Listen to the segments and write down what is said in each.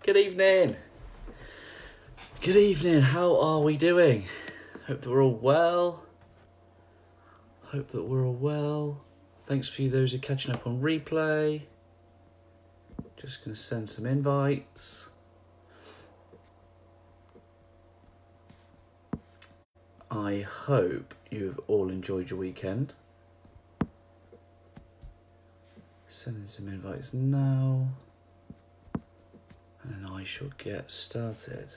Good evening. Good evening. How are we doing? Hope that we're all well. Thanks for you those who are catching up on replay. Just going to send some invites. I hope you've all enjoyed your weekend. Sending some invites now. And I shall get started.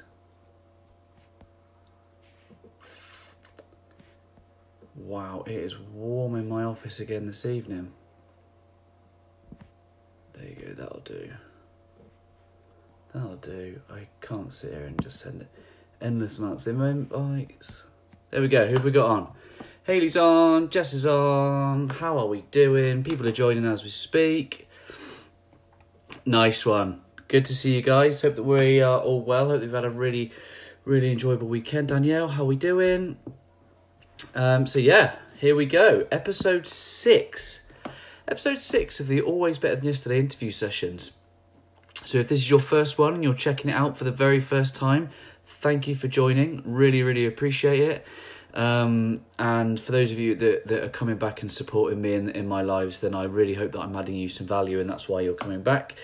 Wow, it is warm in my office again this evening. There you go, that'll do. That'll do. I can't sit here and just send endless amounts of invites. There we go, who have we got on? Hayley's on, Jess is on. How are we doing? People are joining as we speak. Nice one. Good to see you guys. Hope that we are all well. Hope you've had a really, really enjoyable weekend. Danielle, how are we doing? So yeah, here we go. Episode 6. Episode 6 of the Always Better Than Yesterday interview sessions. So if this is your first one and you're checking it out for the very first time, thank you for joining. Really, really appreciate it. And for those of you that are coming back and supporting me in my lives, then I really hope that I'm adding you some value, and that's why you're coming back.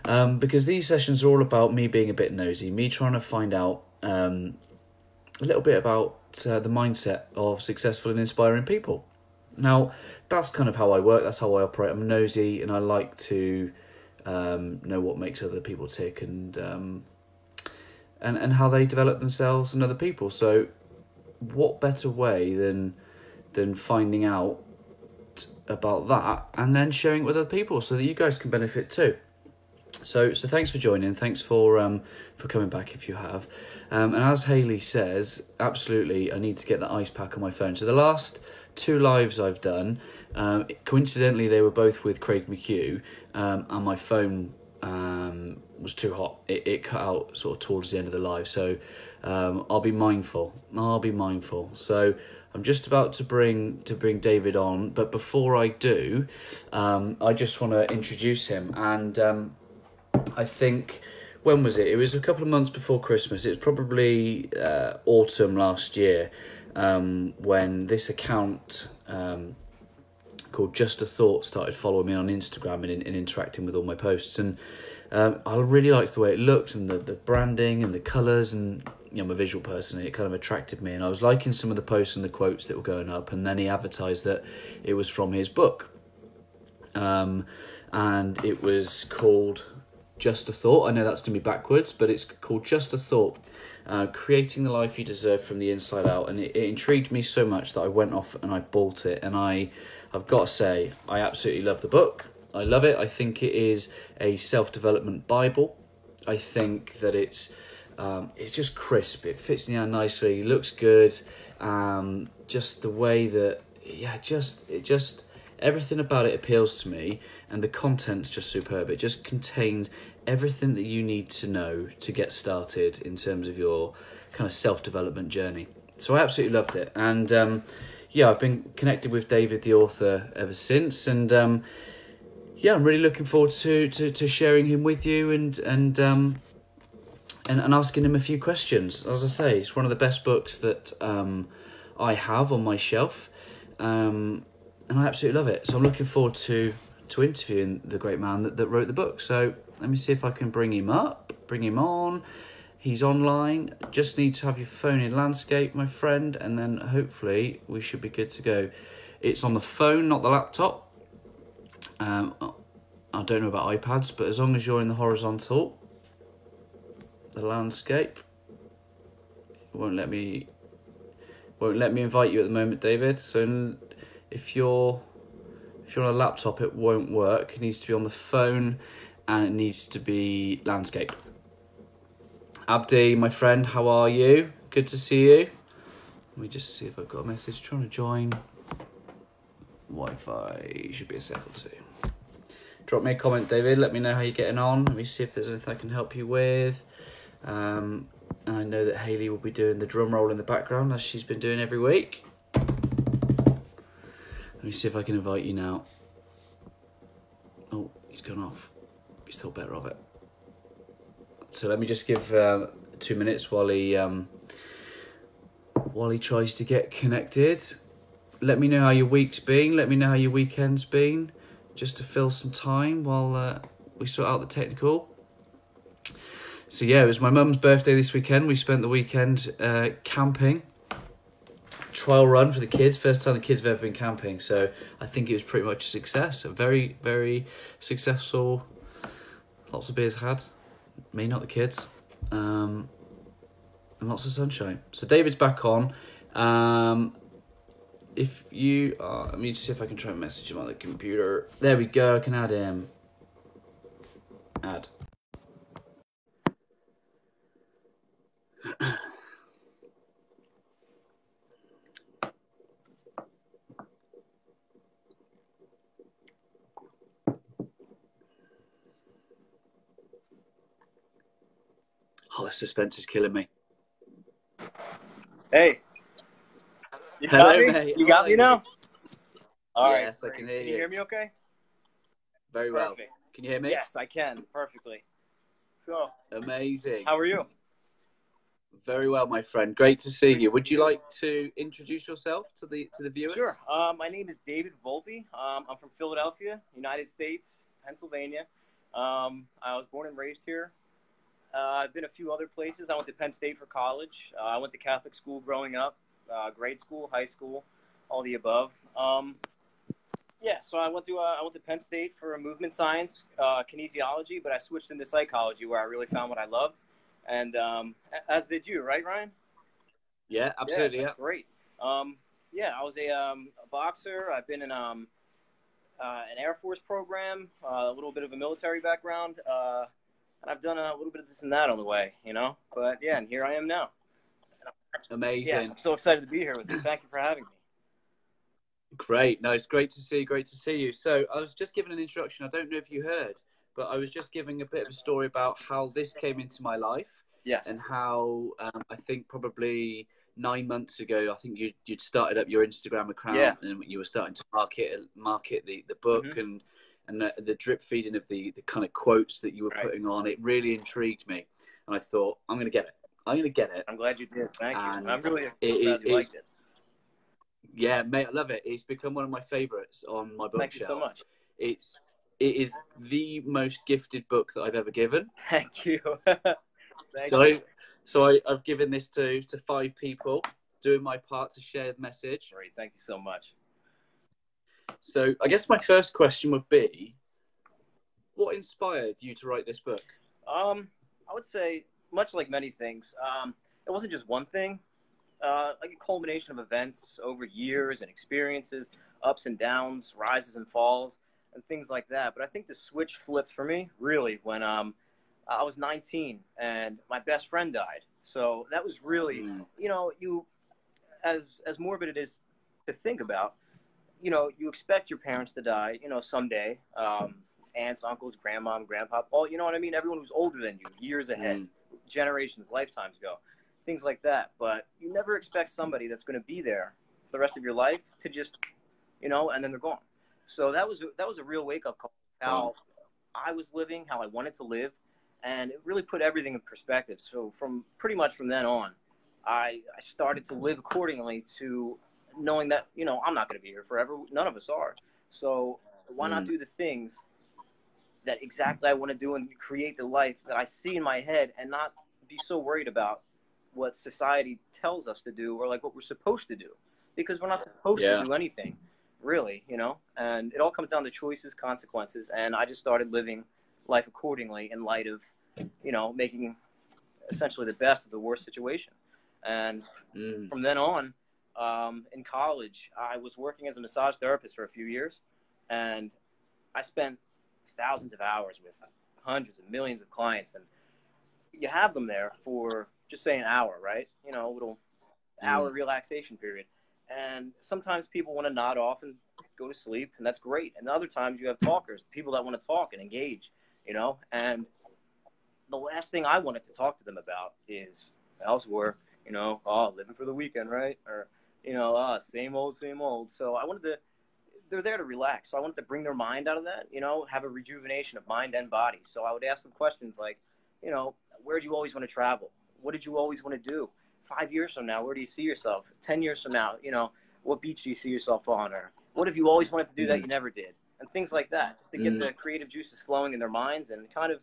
Because these sessions are all about me being a bit nosy, me trying to find out a little bit about the mindset of successful and inspiring people. Now, that's kind of how I work, that's how I operate. I'm nosy and I like to know what makes other people tick and how they develop themselves and other people. So what better way than finding out about that and then sharing it with other people so that you guys can benefit too. So thanks for joining. Thanks for coming back if you have. And as Hayley says, absolutely, I need to get the ice pack on my phone. So the last 2 lives I've done, coincidentally, they were both with Craig McHugh, and my phone was too hot. It cut out sort of towards the end of the live. So I'll be mindful. So I'm just about to bring David on, but before I do, I just want to introduce him. And I think, when was it? It was a couple of months before Christmas. It was probably autumn last year when this account called Just a Thought started following me on Instagram and interacting with all my posts. And I really liked the way it looked and the branding and the colours, and I'm a visual person, and it kind of attracted me. And I was liking some of the posts and the quotes that were going up, and then he advertised that it was from his book. And it was called Just a Thought. I know that's going to be backwards, but it's called Just a Thought, Creating the Life You Deserve from the Inside Out. And it intrigued me so much that I went off and I bought it. And I've got to say, I absolutely love the book. I love it. I think it is a self-development Bible. I think that it's just crisp. It fits in there nicely, looks good. Just the way that, everything about it appeals to me, and the content's just superb. It just contains everything that you need to know to get started in terms of your kind of self-development journey. So I absolutely loved it. And I've been connected with David, the author, ever since. And I'm really looking forward to sharing him with you and asking him a few questions. As I say, it's one of the best books that I have on my shelf. And I absolutely love it. So I'm looking forward to interviewing the great man that wrote the book. So let me see if I can bring him on. He's online. Just need to have your phone in landscape, my friend, and then hopefully we should be good to go. It's on the phone, not the laptop. I don't know about iPads, but as long as you're in the horizontal, the landscape, it won't let me invite you at the moment, David. So if you're on a laptop, it won't work. It needs to be on the phone, and it needs to be landscape. Abdi, my friend, how are you? Good to see you. Let me just see if I've got a message. Trying to join. Wi-Fi should be a sec or two. Drop me a comment, David. Let me know how you're getting on. Let me see if there's anything I can help you with. And I know that Hayley will be doing the drum roll in the background, as she's been doing every week. Let me see if I can invite you now. Oh, he's gone off. He's still better of it. So let me just give 2 minutes while he tries to get connected. Let me know how your week's been. Let me know how your weekend's been, just to fill some time while we sort out the technical. So yeah, it was my mum's birthday this weekend. We spent the weekend camping. Trial run for the kids. First time the kids have ever been camping. So I think it was pretty much a success. A very, very successful. Lots of beers had. Me, not the kids. And lots of sunshine. So David's back on. If you are, let me just see if I can try and message him on the computer. There we go. I can add him. Add. Oh, the suspense is killing me. Hey. You got Hello, me? mate. You got me now? All right. Yes, I can hear you. Can you hear me okay? Very well. Perfect. Can you hear me? Yes, I can. Perfectly. So, Amazing. how are you? Very well, my friend. Great to see you. Would you like to introduce yourself to the viewers? Sure. My name is David Volpe. I'm from Philadelphia, United States, Pennsylvania. I was born and raised here. I've been a few other places. I went to Penn State for college. I went to Catholic school growing up, grade school, high school, all the above. So I went to Penn State for movement science, kinesiology, but I switched into psychology where I really found what I loved. And as did you, right, Ryan? Yeah, absolutely. Yeah, that's great. I was a boxer. I've been in an Air Force program, a little bit of a military background, and I've done a little bit of this and that on the way, you know. But yeah, and here I am now. Amazing. Yes, I'm so excited to be here with you. Thank you for having me. Great. No, it's great to see. Great to see you. So I was just giving an introduction. I don't know if you heard, but I was just giving a bit of a story about how this came into my life. Yes. And how I think probably 9 months ago, I think you'd started up your Instagram account, and you were starting to market the book, Mm-hmm. and the drip feeding of the kind of quotes that you were putting on. It really intrigued me, and I thought, I'm going to get it. I'm glad you did. Thank you. And I'm really glad you liked it. Yeah, mate, I love it. It's become one of my favorites on my bookshelf. Thank you so much. It is the most gifted book that I've ever given. Thank you. So I've given this to 5 people, doing my part to share the message. Great, thank you so much. So I guess my first question would be, what inspired you to write this book? I would say, much like many things, it wasn't just one thing. Like a culmination of events over years and experiences, ups and downs, rises and falls, and things like that. But I think the switch flipped for me, really, when I was 19 and my best friend died. So that was really, as morbid it is to think about, you expect your parents to die, someday. Aunts, uncles, grandma, grandpa, all, you know what I mean? Everyone who's older than you, years ahead, generations, lifetimes ago, things like that. But you never expect somebody that's going to be there for the rest of your life to just, and then they're gone. So that was a real wake-up call, how I was living, how I wanted to live. And it really put everything in perspective. So from then on, I started to live accordingly to knowing that, I'm not going to be here forever. None of us are. So why not do the things that exactly I want to do and create the life that I see in my head, and not be so worried about what society tells us to do or like what we're supposed to do, because we're not supposed to do anything really, and it all comes down to choices, consequences. And I just started living life accordingly in light of, making essentially the best of the worst situation. And from then on, in college, I was working as a massage therapist for a few years, and I spent thousands of hours with hundreds of millions of clients. And you have them there for just say an hour, right? A little hour relaxation period. And sometimes people want to nod off and go to sleep, and that's great. And other times you have talkers, people that want to talk and engage, and the last thing I wanted to talk to them about is housework, living for the weekend, right? Or, same old, same old. So they're there to relax. So I wanted to bring their mind out of that, have a rejuvenation of mind and body. So I would ask them questions like, where did you always want to travel? What did you always want to do? 5 years from now, where do you see yourself? 10 years from now, you know, what beach do you see yourself on? Or what have you always wanted to do that you never did? And things like that, just to get the creative juices flowing in their minds and kind of,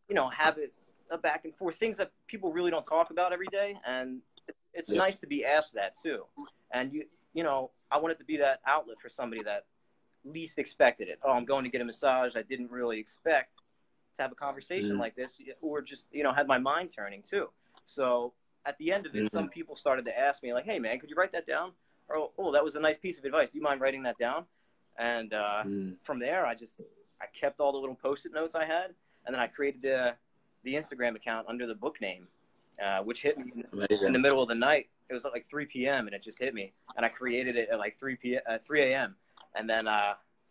you know, have it a back and forth, things that people really don't talk about every day. And it's nice to be asked that too. And you know, I wanted to be that outlet for somebody that least expected it. Oh, I'm going to get a massage. I didn't really expect to have a conversation like this, or just, you know, had my mind turning too. So at the end of it, some people started to ask me like, hey man, could you write that down? Or, oh, that was a nice piece of advice. Do you mind writing that down? And from there, I kept all the little Post-it notes I had, and then I created the Instagram account under the book name, which hit me in the middle of the night. It was at like 3 p.m. and it just hit me, and I created it at like 3 a.m. And then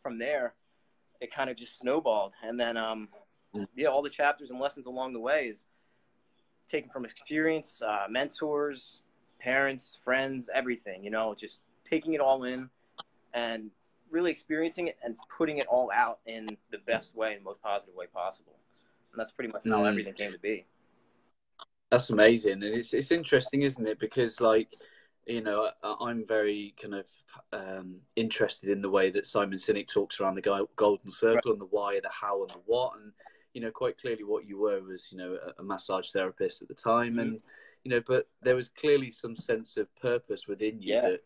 from there, it kind of just snowballed. And then all the chapters and lessons along the way is taken from experience, mentors, parents, friends, everything. You know, just taking it all in and really experiencing it and putting it all out in the best way and most positive way possible. And that's pretty much how everything came to be. That's amazing. And it's interesting, isn't it? Because, like, you know, I'm very kind of interested in the way that Simon Sinek talks around the golden circle and the why, the how, and the what. And, you know, quite clearly what you were was, you know, a massage therapist at the time. And, you know, but there was clearly some sense of purpose within you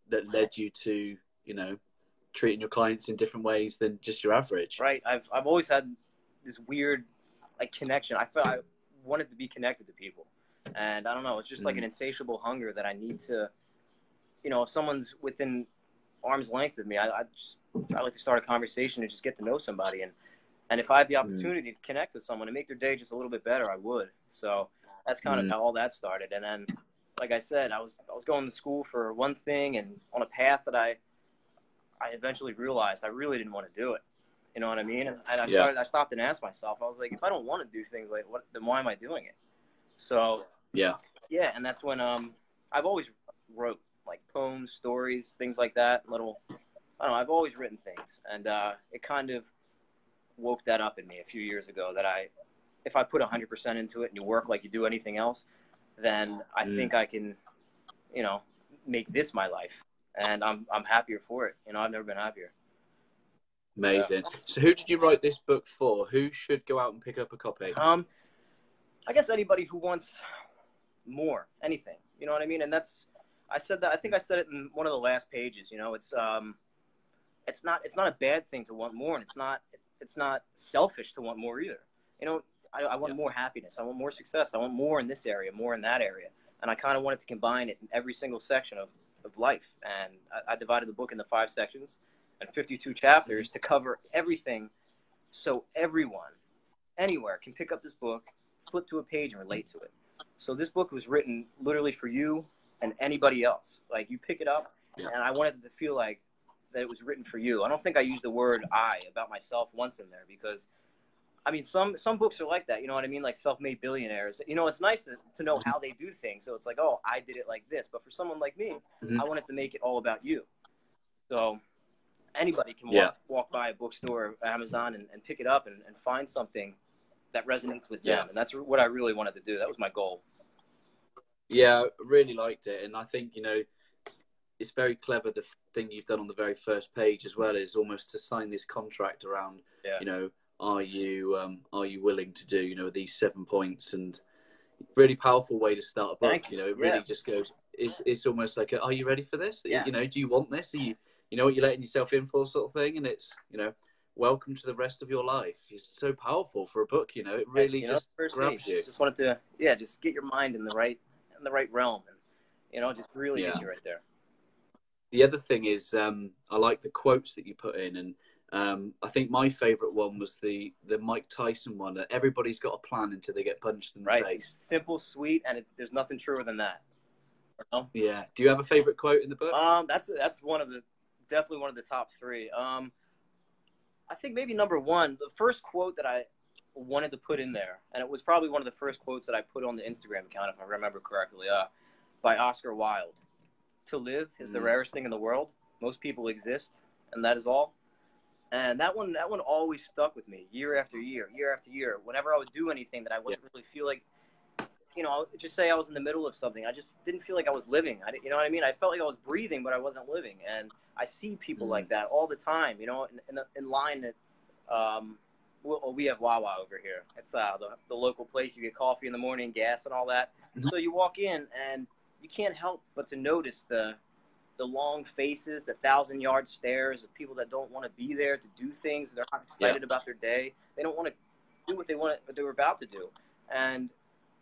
that led you to, you know, treating your clients in different ways than just your average. Right. I've always had this weird, like, connection. I felt I wanted to be connected to people. And I don't know, it's just like an insatiable hunger that I need to, you know, if someone's within arm's length of me, I like to start a conversation and just get to know somebody. And if I had the opportunity to connect with someone and make their day just a little bit better, I would. So that's kind of how all that started. And then, like I said, I was going to school for one thing and on a path that I eventually realized I really didn't want to do it. You know what I mean? And I stopped and asked myself, I was like, if I don't want to do things like what, then why am I doing it? So and that's when I've always wrote like poems, stories, things like that. I don't know, I've always written things, and it kind of woke that up in me a few years ago that if I put 100% into it and you work like you do anything else, then I think I can, you know, make this my life, and I'm happier for it. You know, I've never been happier. Amazing. Yeah. So who did you write this book for? Who should go out and pick up a copy? I guess anybody who wants more, anything. You know what I mean? And I think I said it in one of the last pages. You know, it's not a bad thing to want more, and it's not selfish to want more either. You know, I want more happiness. I want more success. I want more in this area, more in that area. And I kind of wanted to combine it in every single section of life. And I divided the book into 5 sections and 52 chapters to cover everything, so everyone, anywhere, can pick up this book, flip to a page, and relate to it. So this book was written literally for you and anybody else. Like, you pick it up, and I wanted it to feel like that it was written for you. I don't think I used the word I about myself once in there, because I mean, some books are like that, you know what I mean? Like Self-Made Billionaires. You know, it's nice to know how they do things. So it's like, oh, I did it like this. But for someone like me, I wanted to make it all about you. So anybody can walk by a bookstore or Amazon and pick it up and find something that resonates with them. And that's what I really wanted to do. That was my goal. Yeah, I really liked it. And I think, you know, it's very clever, the thing you've done on the very first page as well, is almost to sign this contract around, you know, are you willing to do, you know, these 7 points? And really powerful way to start a book. You know, it really just goes, it's almost like, are you ready for this? You know, do you want this? Are you know what you're letting yourself in for, sort of thing? And it's, you know, welcome to the rest of your life. It's so powerful for a book, you know, it really just grabs you. Just wanted to, just get your mind in the right realm, and, you know, just really get you right there. The other thing is, I like the quotes that you put in, and I think my favourite one was the Mike Tyson one, that everybody's got a plan until they get punched in the face. Simple, sweet, and there's nothing truer than that. You know? Yeah. Do you have a favourite quote in the book? That's definitely one of the top 3. I think maybe number 1, the first quote that I wanted to put in there, and it was probably one of the first quotes that I put on the Instagram account, if I remember correctly, by Oscar Wilde. To live is the rarest thing in the world. Most people exist, and that is all. And that one always stuck with me year after year, year after year. Whenever I would do anything that I wasn't really feel like, just say I was in the middle of something, I just didn't feel like I was living. You know what I mean? I felt like I was breathing, but I wasn't living. And I see people like that all the time, in line at, we have Wawa over here. It's the local place. You get coffee in the morning, gas and all that. So you walk in and you can't help but to notice the long faces, the 1,000-yard stares of people that don't want to be there to do things. They're not excited about their day. They don't want to do what they were about to do. And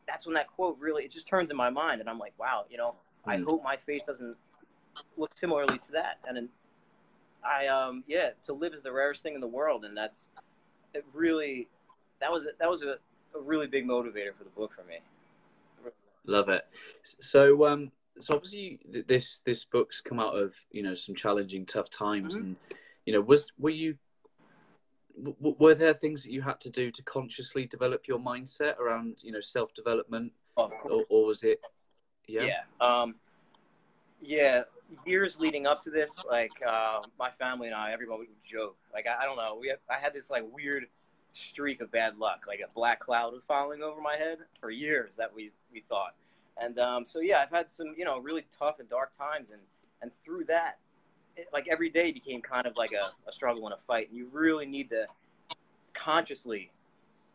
that's when that quote really, it just turns in my mind. And I'm like, wow, I hope my face doesn't look similarly to that. And then to live is the rarest thing in the world. And that was a really big motivator for the book for me. Love it. So, so obviously this book's come out of some challenging, tough times, and were there things that you had to do to consciously develop your mindset around self-development, or was it? Years leading up to this, like my family and everybody would joke, like I don't know, I had this like weird streak of bad luck, like a black cloud was falling over my head for years that we thought. And I've had some, really tough and dark times. And through that, like every day became kind of like a struggle and a fight. And you really need to consciously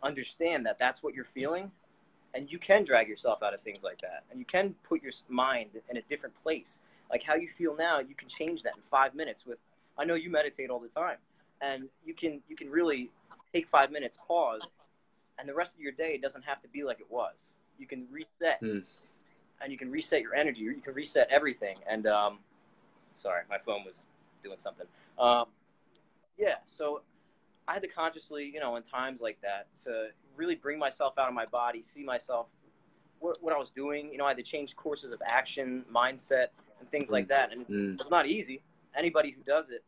understand that that's what you're feeling. And you can drag yourself out of things like that. And you can put your mind in a different place. Like how you feel now, you can change that in 5 minutes I know you meditate all the time. And you can really take 5 minutes, pause, and the rest of your day doesn't have to be like it was. You can reset. And you can reset your energy. You can reset everything. And sorry, my phone was doing something. So I had to consciously, in times like that, to really bring myself out of my body, see myself, what I was doing. I had to change courses of action, mindset, and things like that. And it's not easy. Anybody who does it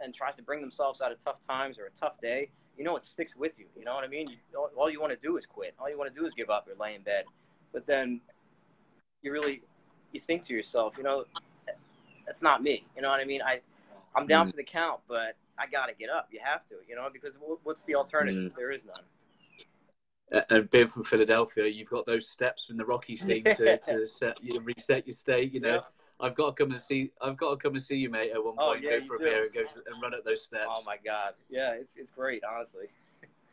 and tries to bring themselves out of tough times or a tough day, it sticks with you. You know what I mean? All you want to do is quit. All you want to do is give up or lay in bed. But then you think to yourself, that's not me. You know what I mean? I'm down for the count, but I got to get up. You have to, because what's the alternative? There is none. And being from Philadelphia, you've got those steps from the Rocky scene to reset your state. I've got to come and see you, mate. At one point, go for a beer and go and run up those steps. Oh my God, yeah, it's great. Honestly,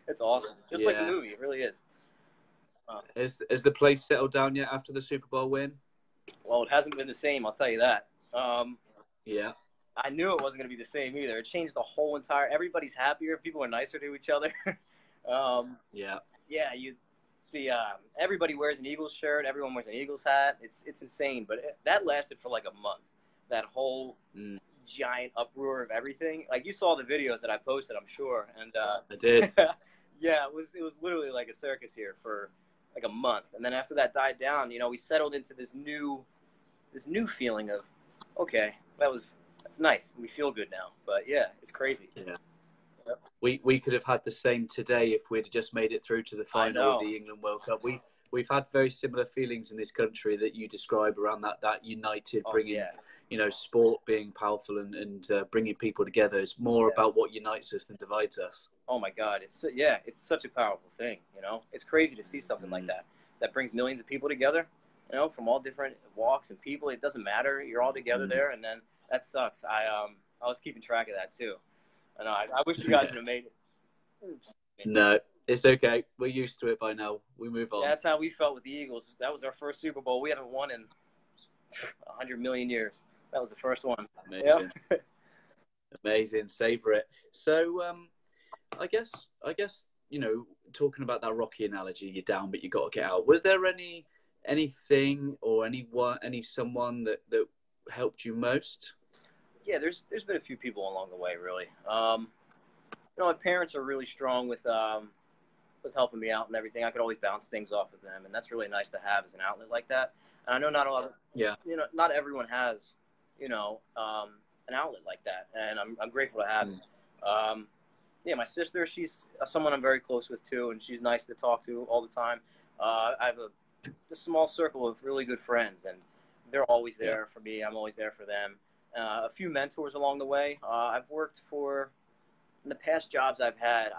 it's awesome. Just like the movie, it really is. Has the place settled down yet after the Super Bowl win? Well, it hasn't been the same, I'll tell you that. I knew it wasn't going to be the same either. It changed the whole entire. Everybody's happier. People are nicer to each other. Everybody wears an Eagles shirt. Everyone wears an Eagles hat. It's insane. But that lasted for like a month. That whole giant uproar of everything. Like you saw the videos that I posted, I'm sure. And I did. Yeah, it was literally like a circus here for like a month. And then after that died down, we settled into this new feeling of, okay, that's nice. We feel good now. But yeah, it's crazy. Yeah. Yep. We could have had the same today if we'd just made it through to the final of the England World Cup. We've had very similar feelings in this country that you describe around that united, bringing sport being powerful and bringing people together. It's more about what unites us than divides us. Oh my God, it's such a powerful thing. It's crazy to see something like that brings millions of people together. From all different walks and people. It doesn't matter. You're all together there, and then that sucks. I was keeping track of that too. And I wish you guys would have made it. No, it's okay. We're used to it by now. We move on. Yeah, that's how we felt with the Eagles. That was our first Super Bowl. We haven't won in 100 million years. That was the first one. Amazing. Yep. Amazing. Savor it. So, I guess talking about that Rocky analogy, you're down, but you got to get out. Was there anything or someone that helped you most? Yeah, there's been a few people along the way, really. My parents are really strong with helping me out and everything. I could always bounce things off of them, and that's really nice to have as an outlet like that. And I know not a lot of, not everyone has, an outlet like that, and I'm grateful to have it. My sister, she's someone I'm very close with too, and she's nice to talk to all the time. I have a small circle of really good friends, and they're always there for me. I'm always there for them. A few mentors along the way. I've worked for in the past jobs I've had,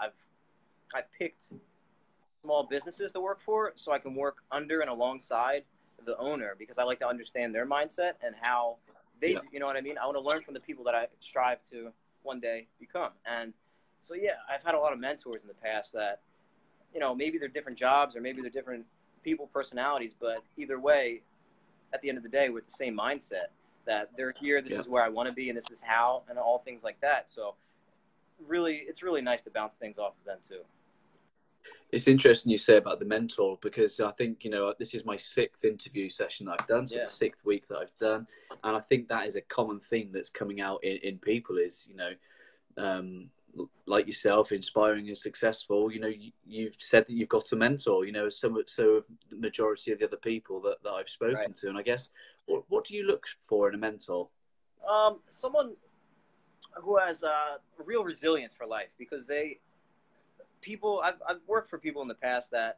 I've picked small businesses to work for so I can work under and alongside the owner, because I like to understand their mindset and how they, you know what I mean? I want to learn from the people that I strive to one day become. And so, yeah, I've had a lot of mentors in the past that, you know, maybe they're different jobs or maybe they're different people, personalities, but either way, at the end of the day, with the same mindset that they're here, this is where I want to be, and this is how, and all things like that. So really, it's really nice to bounce things off of them too. It's interesting you say about the mentor, because I think, you know, this is my 6th interview session that I've done, so the 6th week that I've done. And I think that is a common theme that's coming out in people is, you know, like yourself, inspiring and successful, you know, you've said that you've got a mentor, you know, so the majority of the other people that I've spoken to. And I guess, what do you look for in a mentor? Someone who has real resilience for life, because I've worked for people in the past that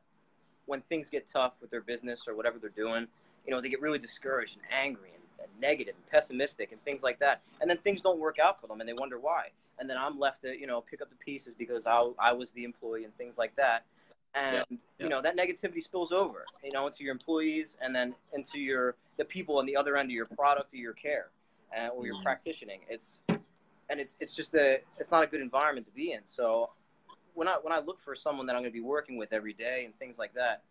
when things get tough with their business or whatever they're doing, you know, they get really discouraged and angry and negative and pessimistic and things like that. And then things don't work out for them and they wonder why. And then I'm left to, you know, pick up the pieces because I was the employee and things like that. And, you know, that negativity spills over, you know, into your employees and then into the people on the other end of your product or your care or your practicing. It's just it's not a good environment to be in. So when I look for someone that I'm going to be working with every day and things like that,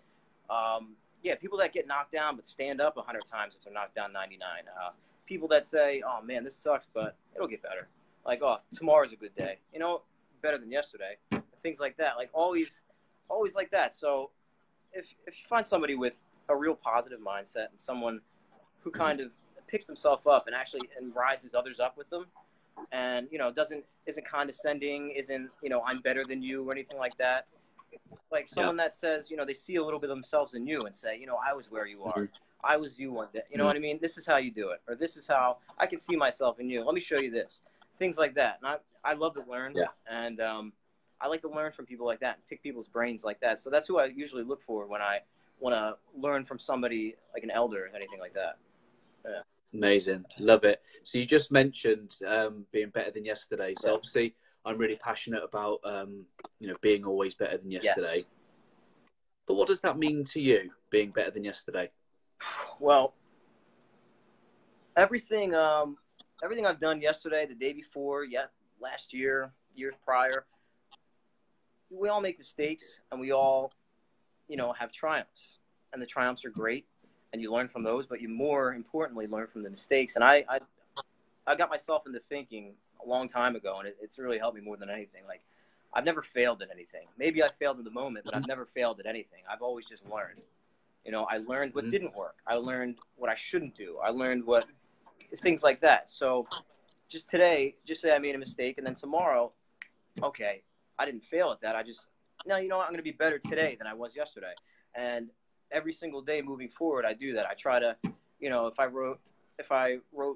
people that get knocked down but stand up 100 times if they're knocked down 99. People that say, "Oh man, this sucks, but it'll get better." Like, "Oh, tomorrow's a good day. You know, better than yesterday." Things like that. Like always like that. So if you find somebody with a real positive mindset and someone who kind of picks themselves up and rises others up with them, and, you know, isn't condescending, isn't, you know, I'm better than you or anything like that. Like someone that says, you know, they see a little bit of themselves in you and say, you know, I was where you are. I was you one day. You know what I mean? This is how you do it. Or this is how I can see myself in you. Let me show you this. Things like that. And I love to learn. And I like to learn from people like that and pick people's brains like that. So that's who I usually look for when I want to learn from somebody like an elder or anything like that. Yeah. Amazing. Love it. So you just mentioned being better than yesterday. So obviously I'm really passionate about, you know, being always better than yesterday. Yes. But what does that mean to you, being better than yesterday? Well, everything I've done yesterday, the day before, last year, years prior, we all make mistakes and we all, you know, have triumphs, and the triumphs are great. And you learn from those, but you more importantly learn from the mistakes. And I got myself into thinking a long time ago, and it's really helped me more than anything. Like, I've never failed at anything. Maybe I failed in the moment, but I've never failed at anything. I've always just learned. You know, I learned what didn't work. I learned what I shouldn't do. I learned things like that. So just today, just say I made a mistake, and then tomorrow, okay, I didn't fail at that. No, you know what? I'm going to be better today than I was yesterday. And every single day moving forward, I do that. I try to, you know, if I wrote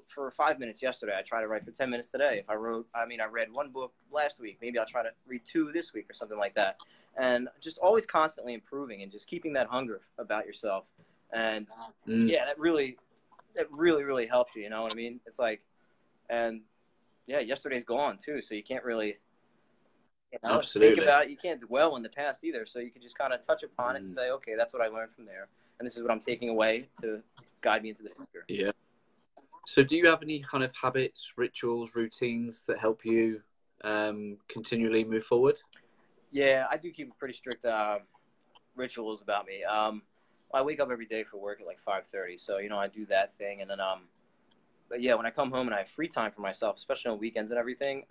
for 5 minutes yesterday, I try to write for 10 minutes today. If I read one book last week, maybe I'll try to read 2 this week or something like that. And just always constantly improving and just keeping that hunger about yourself. And that really helps you. You know what I mean? It's like, and yesterday's gone too. So you can't really, think about it. You can't dwell in the past either. So you can just kind of touch upon it and say, okay, that's what I learned from there. And this is what I'm taking away to guide me into the future. Yeah. So do you have any kind of habits, rituals, routines that help you continually move forward? Yeah, I do keep pretty strict rituals about me. I wake up every day for work at like 5:30. So, you know, I do that thing. And then, but yeah, when I come home and I have free time for myself, especially on weekends and everything,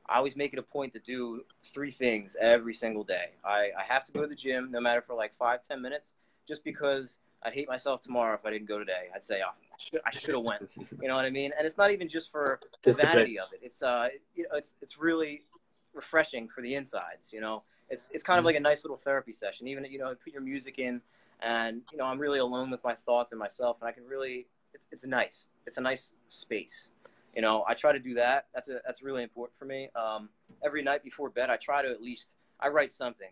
I always make it a point to do 3 things every single day. I have to go to the gym, no matter for like 5-10 minutes, just because I'd hate myself tomorrow if I didn't go today. I'd say, oh, I should have went. You know what I mean? And it's not even just for the vanity of it. It's you know, it's really refreshing for the insides. You know, it's kind of like a nice little therapy session. Even, you know, put your music in, and, you know, I'm really alone with my thoughts and myself, and I can really, it's nice. It's a nice space. You know, I try to do that. That's really important for me. Every night before bed, I try to I write something,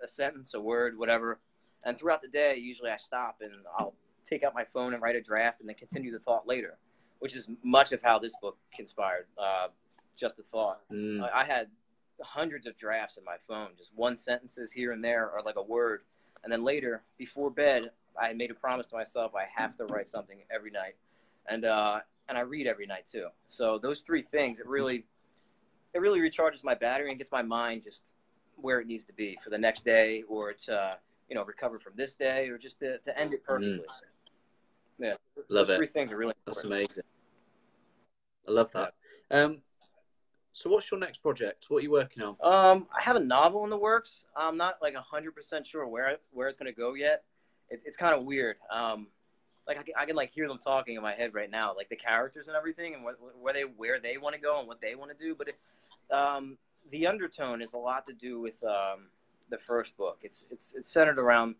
a sentence, a word, whatever. And throughout the day, usually I stop and I'll take out my phone and write a draft and then continue the thought later, which is much of how this book conspired. Just a thought. I had hundreds of drafts in my phone, just one sentences here and there, or like a word. And then later, before bed, I made a promise to myself I have to write something every night, and I read every night too. So those three things, it really recharges my battery and gets my mind just where it needs to be for the next day, or to recover from this day, or just to end it perfectly. Yeah, love those it. three things are really important. That's amazing. I love that. Yeah. So what's your next project? What are you working on? I have a novel in the works. I'm not like 100% sure where it's going to go yet. It's kind of weird. Like I can like hear them talking in my head right now, like the characters and everything, and where they want to go and what they want to do. But the undertone is a lot to do with the first book. It's centered around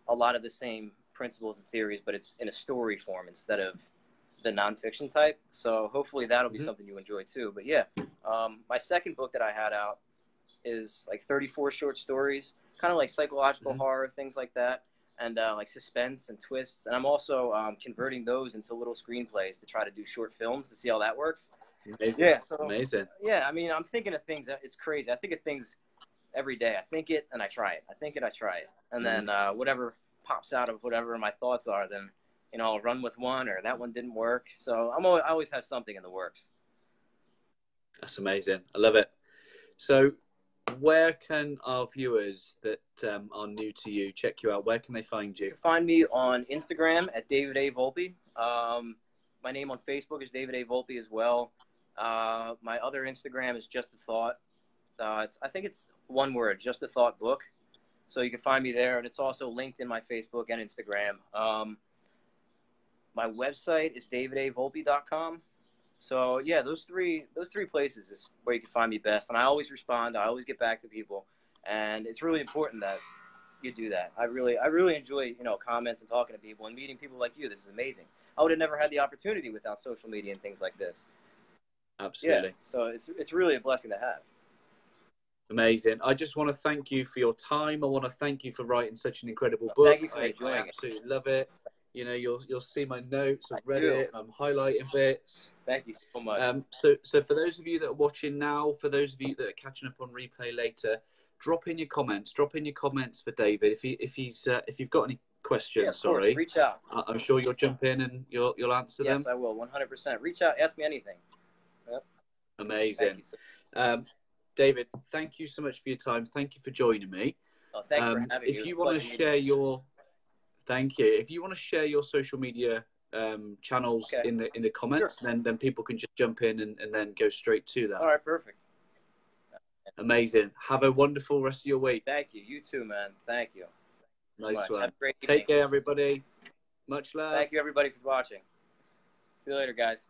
a lot of the same principles and theories, but it's in a story form instead of the nonfiction type. So hopefully that'll be something you enjoy too. But yeah, my second book that I had out is like 34 short stories, kind of like psychological horror, things like that, and like suspense and twists. And I'm also converting those into little screenplays to try to do short films to see how that works. Amazing. Yeah, so, amazing. Yeah, I mean, I'm thinking of things. It's crazy. I think of things every day. I think it and I try it. I think it, I try it, and then whatever pops out of whatever my thoughts are, then I'll run with one, or that one didn't work. So I always have something in the works. That's amazing. I love it. So where can our viewers that are new to you check you out? Where can they find you? You can find me on Instagram at David A. Volpe. My name on Facebook is David A. Volpe as well. My other Instagram is Just a Thought. I think it's one word, Just a Thought Book. So you can find me there, and it's also linked in my Facebook and Instagram. My website is davidavolpe.com. So yeah, those three places is where you can find me best. And I always respond. I always get back to people, and it's really important that you do that. I really enjoy comments and talking to people and meeting people like you. This is amazing. I would have never had the opportunity without social media and things like this. Absolutely. Yeah, so it's really a blessing to have. Amazing. I just want to thank you for your time. I want to thank you for writing such an incredible book. Thank you for enjoying it. I absolutely love it. You'll see my notes. I've read it. I'm highlighting bits. Thank you so much. So for those of you that are watching now, for those of you that are catching up on replay later, drop in your comments. Drop in your comments for David if you've got any questions. Yeah, of course. Reach out. I'm sure you'll jump in and you'll answer them. Yes, I will. 100%. Reach out. Ask me anything. Yep. Amazing. Thank you, David, thank you so much for your time. Thank you for joining me. Oh, thank you for having me. If you want to share your if you want to share your social media channels in the comments, then people can just jump in and then go straight to that. All right, perfect. Amazing. Have a wonderful rest of your week. Thank you. You too, man. Thank you. Nice one. Have a great Take care, everybody. Much love. Thank you, everybody, for watching. See you later, guys.